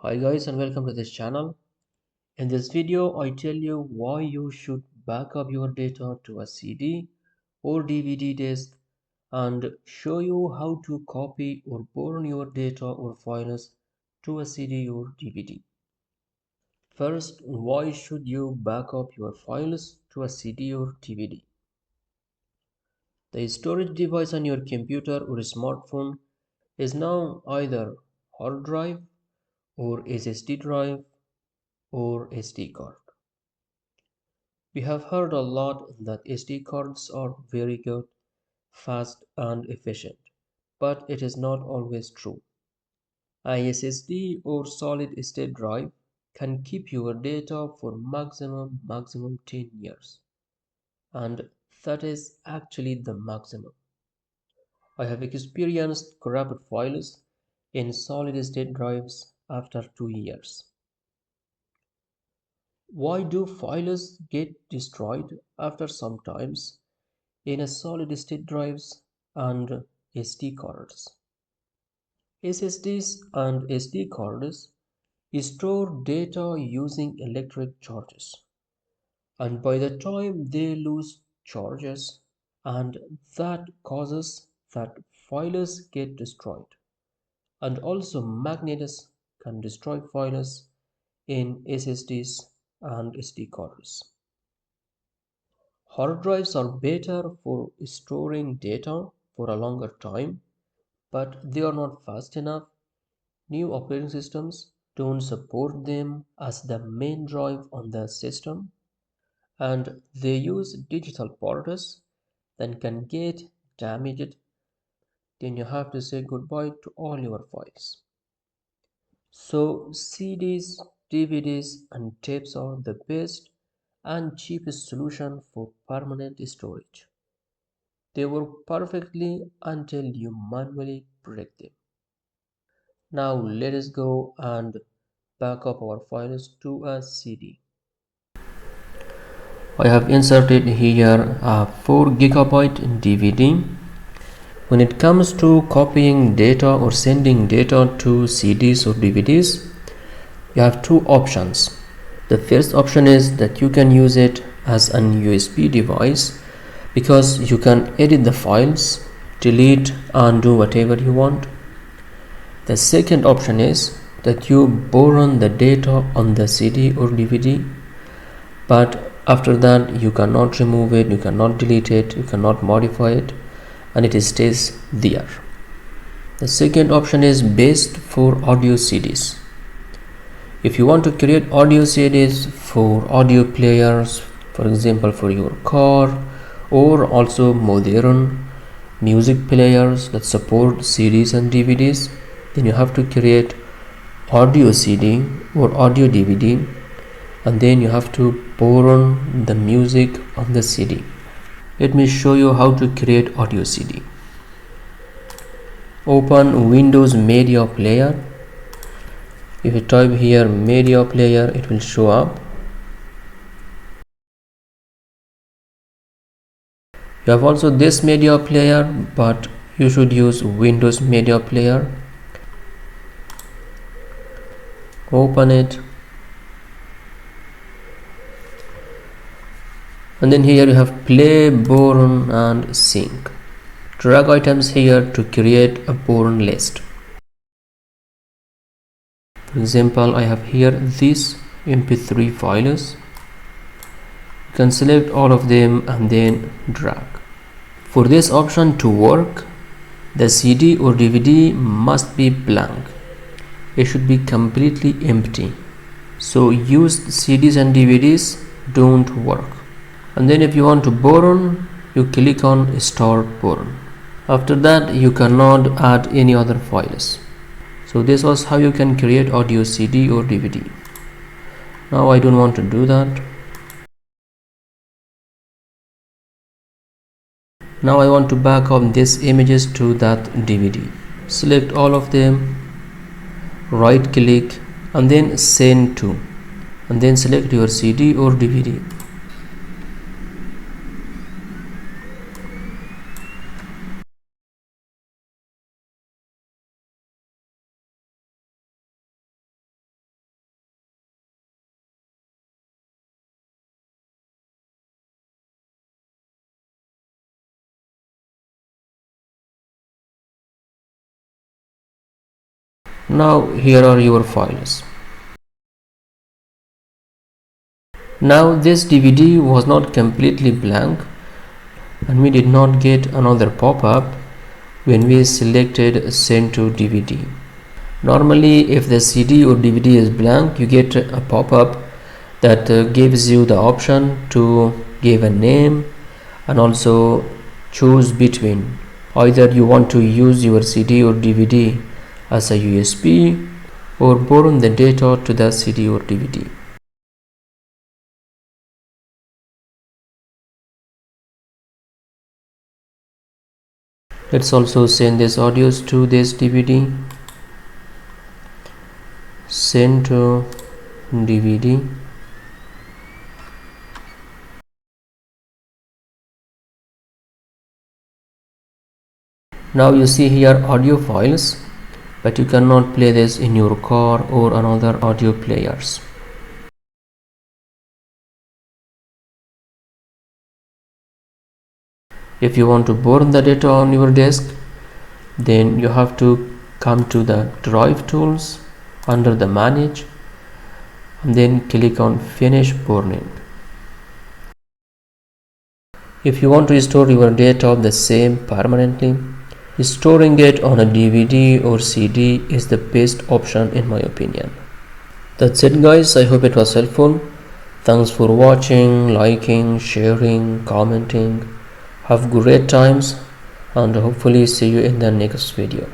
Hi guys and welcome to this channel. In this video I tell you why you should back up your data to a CD or DVD disk and show you how to copy or burn your data or files to a CD or DVD. First, why should you back up your files to a CD or DVD? The storage device on your computer or smartphone is now either hard drive or SSD drive or SD card. We have heard a lot that SD cards are very good, fast and efficient, but it is not always true. A SSD or solid state drive can keep your data for maximum 10 years, and that is actually the maximum. I have experienced corrupted files in solid state drives after 2 years. Why do files get destroyed after some times in a solid state drives and SD cards? SSDs and SD cards store data using electric charges, and by the time they lose charges, and that causes that files get destroyed, and also magnets can destroy files in SSDs and SD cards. Hard drives are better for storing data for a longer time, but they are not fast enough. New operating systems don't support them as the main drive on the system, and they use digital ports that can get damaged. Then you have to say goodbye to all your files. So CDs, DVDs, and tapes are the best and cheapest solution for permanent storage. They work perfectly until you manually break them. Now let us go and back up our files to a CD. I have inserted here a 4 GB DVD. When it comes to copying data or sending data to CDs or DVDs, you have two options. The first option is that you can use it as an USB device because you can edit the files, delete and do whatever you want. The second option is that you burn the data on the CD or DVD, but after that you cannot remove it, you cannot delete it, you cannot modify it, and it stays there. The second option is best for audio CDs. If you want to create audio CDs for audio players, for example for your car, or also modern music players that support CDs and DVDs, then you have to create audio CD or audio DVD, and then you have to burn the music on the CD. Let me show you how to create audio CD. Open Windows Media Player. If you type here Media Player, it will show up. You have also this media player, but you should use Windows Media Player. Open it, and then here you have play, burn and sync. Drag items here to create a burn list. For example, I have here these mp3 files. You can select all of them and then drag. For this option to work, the CD or DVD must be blank. It should be completely empty. So used CDs and DVDs don't work. And then if you want to burn, you click on Start Burn. After that, you cannot add any other files. So this was how you can create audio CD or DVD. Now I don't want to do that. Now I want to back up these images to that DVD. Select all of them, right click and then send to, and then select your CD or DVD. Now here are your files. Now this DVD was not completely blank, and we did not get another pop-up when we selected send to DVD. Normally if the CD or DVD is blank, you get a pop-up that gives you the option to give a name and also choose between either you want to use your CD or DVD as a USB or borrow the data to the CD or DVD. Let's also send these audios to this DVD. Send to DVD. Now you see here audio files, but you cannot play this in your car or another audio players. If you want to burn the data on your disk, then you have to come to the drive tools under the manage and then click on finish burning. If you want to store your data the same permanently, storing it on a DVD or CD is the best option in my opinion. That's it guys, I hope it was helpful. Thanks for watching, liking, sharing, commenting. Have great times and hopefully see you in the next video.